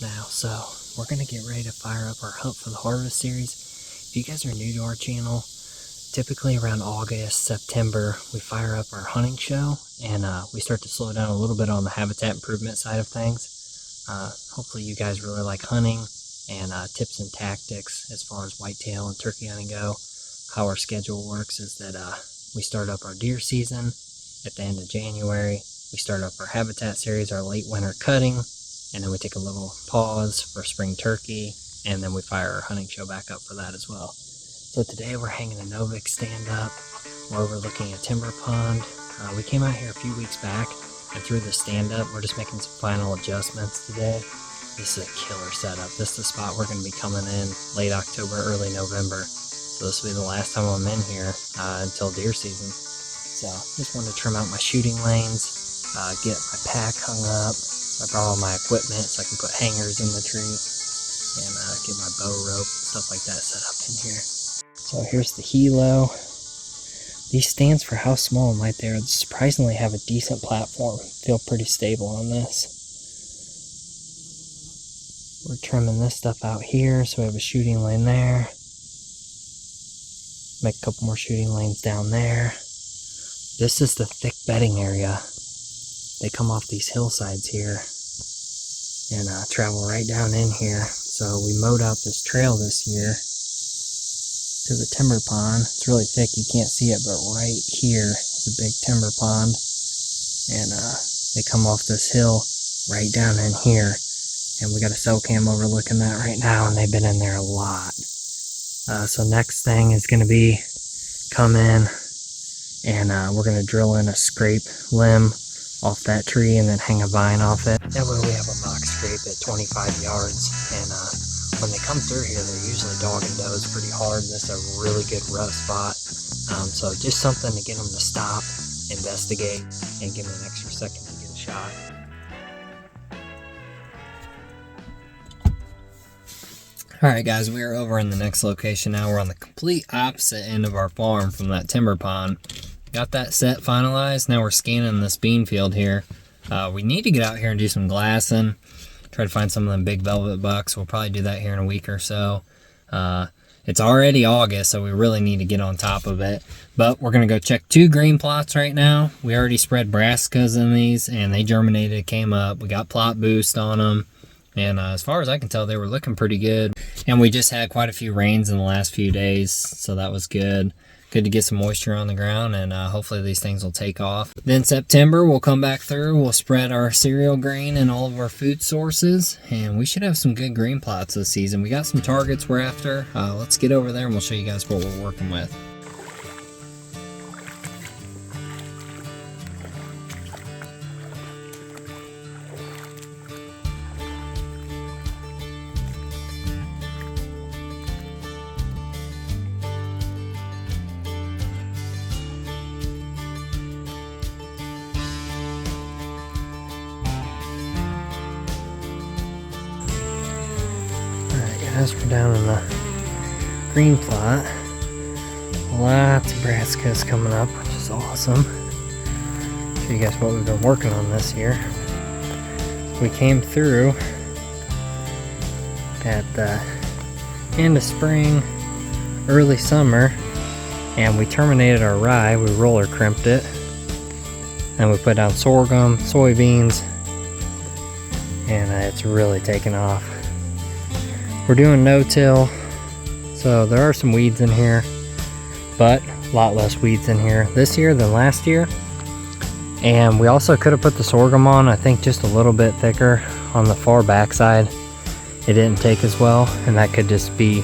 now, so we're gonna get ready to fire up our Hunt for the Harvest series. If you guys are new to our channel, typically around August, September, we fire up our hunting show, and we start to slow down a little bit on the habitat improvement side of things. Hopefully you guys really like hunting and tips and tactics as far as whitetail and turkey hunting go. How our schedule works is that we start up our deer season at the end of January. We start up our habitat series, our late winter cutting, and then we take a little pause for spring turkey, and then we fire our hunting show back up for that as well. So today we're hanging a Novik stand up. We're overlooking a timber pond. We came out here a few weeks back and threw the stand up. We're just making some final adjustments today. This is a killer setup. This is the spot we're going to be coming in late October, early November. So this will be the last time I'm in here until deer season. So just wanted to trim out my shooting lanes. Get my pack hung up. I brought all my equipment so I can put hangers in the tree and get my bow rope, stuff like that set up in here. So here's the helo. These stands, for how small and light they are, surprisingly have a decent platform. Feel pretty stable on this. We're trimming this stuff out here, so we have a shooting lane there. Make a couple more shooting lanes down there. This is the thick bedding area. They come off these hillsides here and travel right down in here. So we mowed out this trail this year to the timber pond. It's really thick, you can't see it, but right here is a big timber pond. And they come off this hill right down in here. And we got a cell cam overlooking that right now, and they've been in there a lot. So next thing is going to be come in and we're going to drill in a scrape limb off that tree and then hang a vine off it. That way we have a mock scrape at 25 yards, and when they come through here, they're usually dog and does pretty hard. This is a really good rough spot. So just something to get them to stop, investigate, and give them an extra second to get a shot. Alright guys, we are over in the next location now. We're on the complete opposite end of our farm from that timber pond. Got that set finalized. Now we're scanning this bean field here. We need to get out here and do some glassing. Try to find some of them big velvet bucks. We'll probably do that here in a week or so. It's already August, so we really need to get on top of it. But we're going to go check 2 green plots right now. We already spread brassicas in these, and they germinated, came up. We got plot boost on them. And as far as I can tell, they were looking pretty good. And we just had quite a few rains in the last few days, so that was good. Good to get some moisture on the ground, and hopefully these things will take off. Then September, we'll come back through. We'll spread our cereal grain and all of our food sources, and we should have some good green plots this season. We got some targets we're after. Let's get over there, and we'll show you guys what we're working with. Guys, we're down in the green plot. Lots of brassicas coming up, which is awesome. Show you guys what we've been working on this year. We came through at the end of spring, early summer, and we terminated our rye. We roller crimped it, and we put down sorghum, soybeans, and it's really taken off. We're doing no-till, so there are some weeds in here, but a lot less weeds in here this year than last year. And we also could have put the sorghum on, I think just a little bit thicker on the far back side. It didn't take as well, and that could just be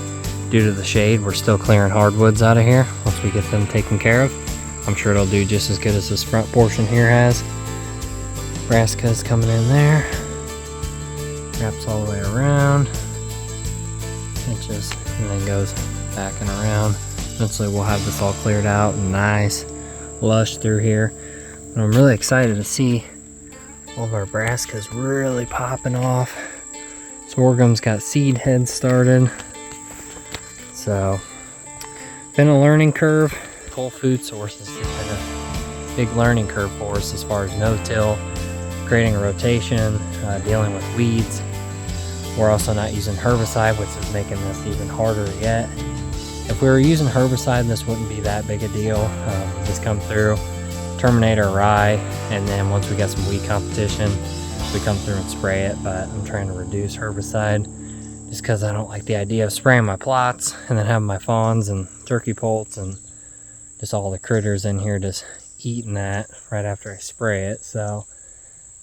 due to the shade. We're still clearing hardwoods out of here once we get them taken care of. I'm sure it'll do just as good as this front portion here has. Brassicas coming in there. Wraps all the way around. Inches, and then goes back and around. Eventually we'll have this all cleared out and nice lush through here. And I'm really excited to see all of our brassicas really popping off. Sorghum's got seed heads started. So, been a learning curve. Whole food sources has been a big learning curve for us as far as no-till, creating a rotation, dealing with weeds. We're also not using herbicide, which is making this even harder yet. If we were using herbicide, this wouldn't be that big a deal. Just come through, terminate our rye, and then once we got some weed competition, we come through and spray it. But I'm trying to reduce herbicide just because I don't like the idea of spraying my plots and then having my fawns and turkey poults and just all the critters in here just eating that right after I spray it. So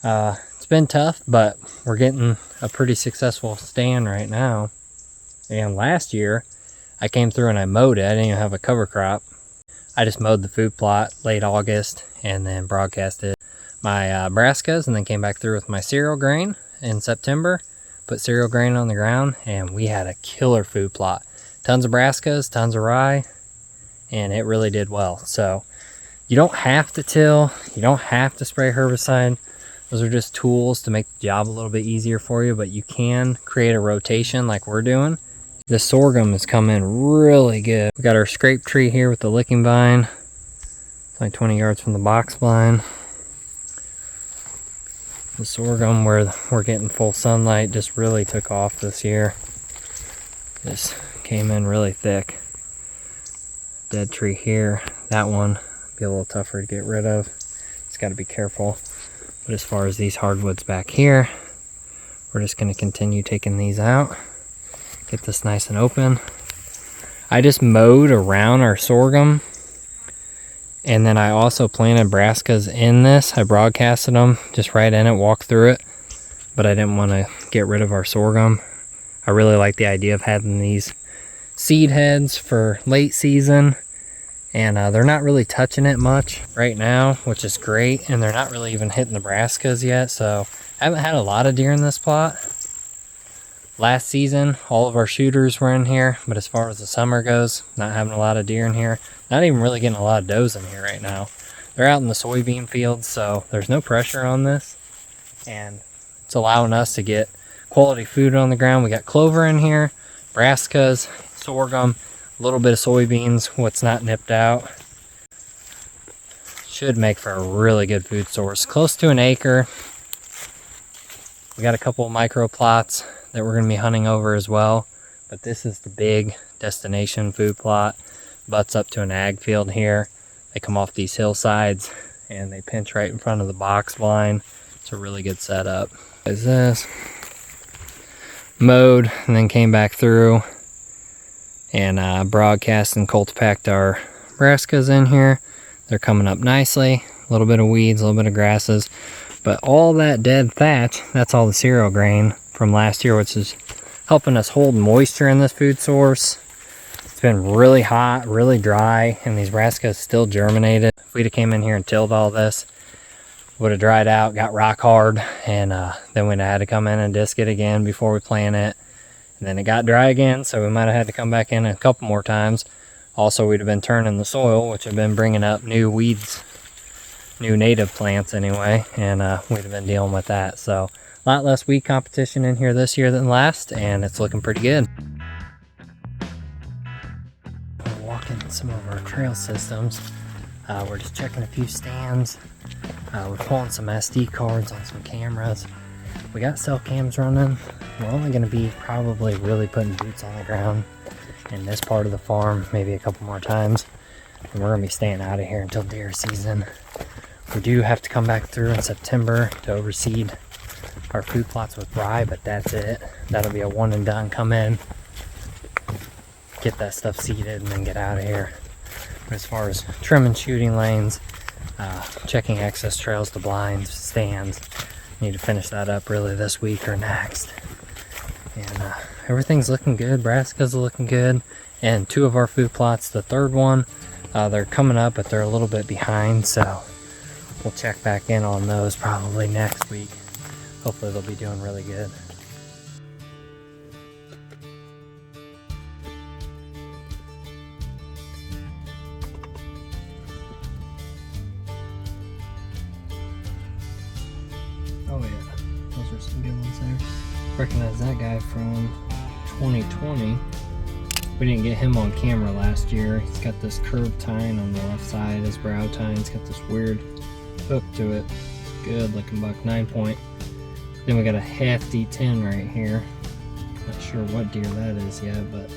it's been tough, but we're getting a pretty successful stand right now. And last year I came through and I mowed it. I didn't even have a cover crop. I just mowed the food plot late August and then broadcasted my brassicas, and then came back through with my cereal grain in September. Put cereal grain on the ground, and we had a killer food plot. Tons of brassicas, tons of rye, and it really did well. So you don't have to till, you don't have to spray herbicide. Those are just tools to make the job a little bit easier for you, but you can create a rotation like we're doing. The sorghum has come in really good. We got our scrape tree here with the licking vine. It's like 20 yards from the box blind. The sorghum, where we're getting full sunlight, just really took off this year. Just came in really thick. Dead tree here, that one be a little tougher to get rid of. Just got to be careful. But as far as these hardwoods back here, we're just going to continue taking these out. Get this nice and open. I just mowed around our sorghum, and then I also planted brassicas in this. I broadcasted them just right in it, walked through it, but I didn't want to get rid of our sorghum. I really like the idea of having these seed heads for late season, and they're not really touching it much right now, which is great, and they're not really even hitting the brassicas yet, so I haven't had a lot of deer in this plot. Last season, all of our shooters were in here, but as far as the summer goes, not having a lot of deer in here. Not even really getting a lot of does in here right now. They're out in the soybean fields, so there's no pressure on this, and it's allowing us to get quality food on the ground. We got clover in here, brassicas, sorghum, a little bit of soybeans, what's not nipped out. Should make for a really good food source. Close to an acre. We got a couple of micro plots that we're going to be hunting over as well, but this is the big destination food plot. Butts up to an ag field here. They come off these hillsides and they pinch right in front of the box blind. It's a really good setup. Is this mowed and then came back through and broadcast and cultipacked our brassicas in here. They're coming up nicely. A little bit of weeds, a little bit of grasses, but all that dead thatch, that's all the cereal grain from last year, which is helping us hold moisture in this food source. It's been really hot, really dry, and these brassicas still germinated. If we'd have came in here and tilled all this, would have dried out, got rock hard, and then we'd have had to come in and disc it again before we plant it. And then it got dry again, so we might have had to come back in a couple more times. Also, we'd have been turning the soil, which have been bringing up new weeds, new native plants anyway, and we'd have been dealing with that. So a lot less weed competition in here this year than last, and it's looking pretty good. We're walking some of our trail systems. We're just checking a few stands. We're pulling some SD cards on some cameras. We got cell cams running. We're only going to be probably really putting boots on the ground in this part of the farm, maybe a couple more times. And we're going to be staying out of here until deer season. We do have to come back through in September to overseed our food plots with rye, but that's it. That'll be a one and done. Come in, get that stuff seeded, and then get out of here. But as far as trimming shooting lanes, checking access trails to blinds, stands, need to finish that up really this week or next. And everything's looking good. Brassicas are looking good, and two of our food plots, the third one, they're coming up, but they're a little bit behind, so we'll check back in on those probably next week. Hopefully they'll be doing really good. Oh yeah, those are some good ones there. Recognize that guy from 2020. We didn't get him on camera last year. He's got this curved tine on the left side, his brow tine's got this weird hook to it. Good looking buck, 9 point. Then we got a hefty 10 right here. Not sure what deer that is yet, but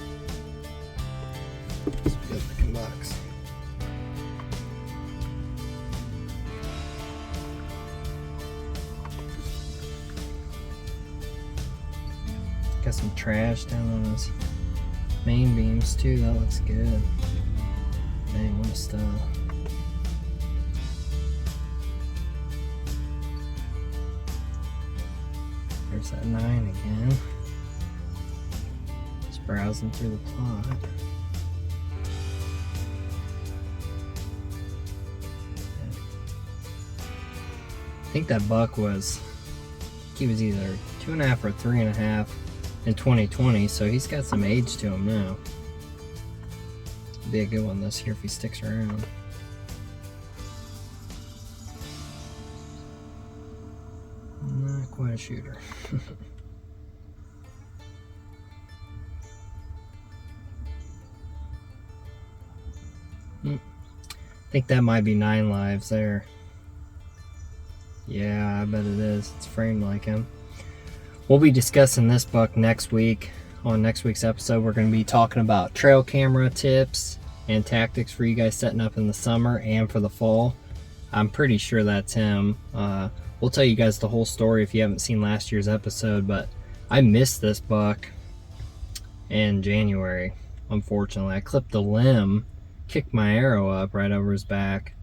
it's a good looking bucks. Got some trash down on his main beams too. That looks good. Dang, what a style. There's that 9 again. Just browsing through the plot. I think that buck was, he was either 2.5 or 3.5 in 2020, so he's got some age to him now. Be a good one this year if he sticks around. Not quite a shooter. I think that might be 9 lives there. Yeah, I bet it is. It's framed like him. We'll be discussing this buck next week. On next week's episode, we're going to be talking about trail camera tips and tactics for you guys setting up in the summer and for the fall. I'm pretty sure that's him. We'll tell you guys the whole story if you haven't seen last year's episode, but I missed this buck in January, unfortunately. I clipped the limb, kicked my arrow up right over his back.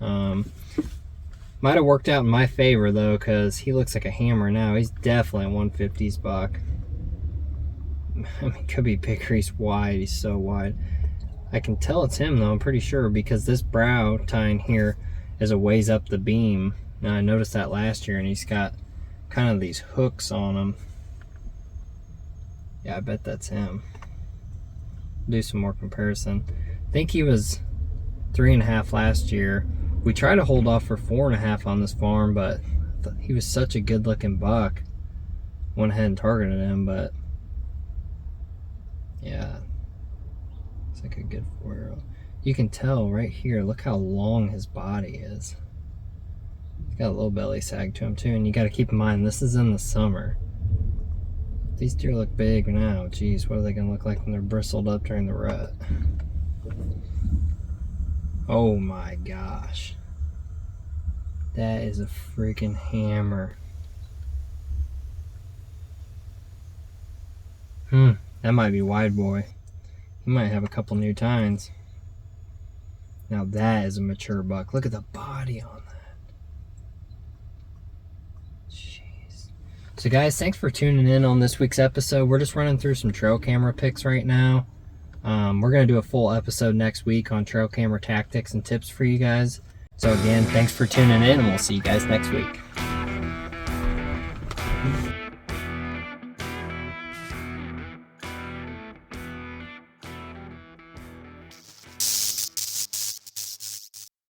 Might have worked out in my favor though, because he looks like a hammer now. He's definitely a 150s buck. I mean, could be bigger. He's wide. He's so wide. I can tell it's him though, I'm pretty sure, because this brow tine here is a ways up the beam. Now I noticed that last year, and he's got kind of these hooks on him. Yeah, I bet that's him. Do some more comparison. I think he was 3.5 last year. We tried to hold off for 4.5 on this farm, but he was such a good looking buck. Went ahead and targeted him, but yeah, it's like a good 4-year-old. You can tell right here, look how long his body is. He's got a little belly sag to him too, and you got to keep in mind this is in the summer. These deer look big now. Geez, what are they gonna look like when they're bristled up during the rut? Oh my gosh. That is a freaking hammer. That might be Wide Boy. He might have a couple new tines. Now that is a mature buck. Look at the body on that. Jeez. So guys, thanks for tuning in on this week's episode. We're just running through some trail camera pics right now. We're going to do a full episode next week on trail camera tactics and tips for you guys. So again, thanks for tuning in, and we'll see you guys next week.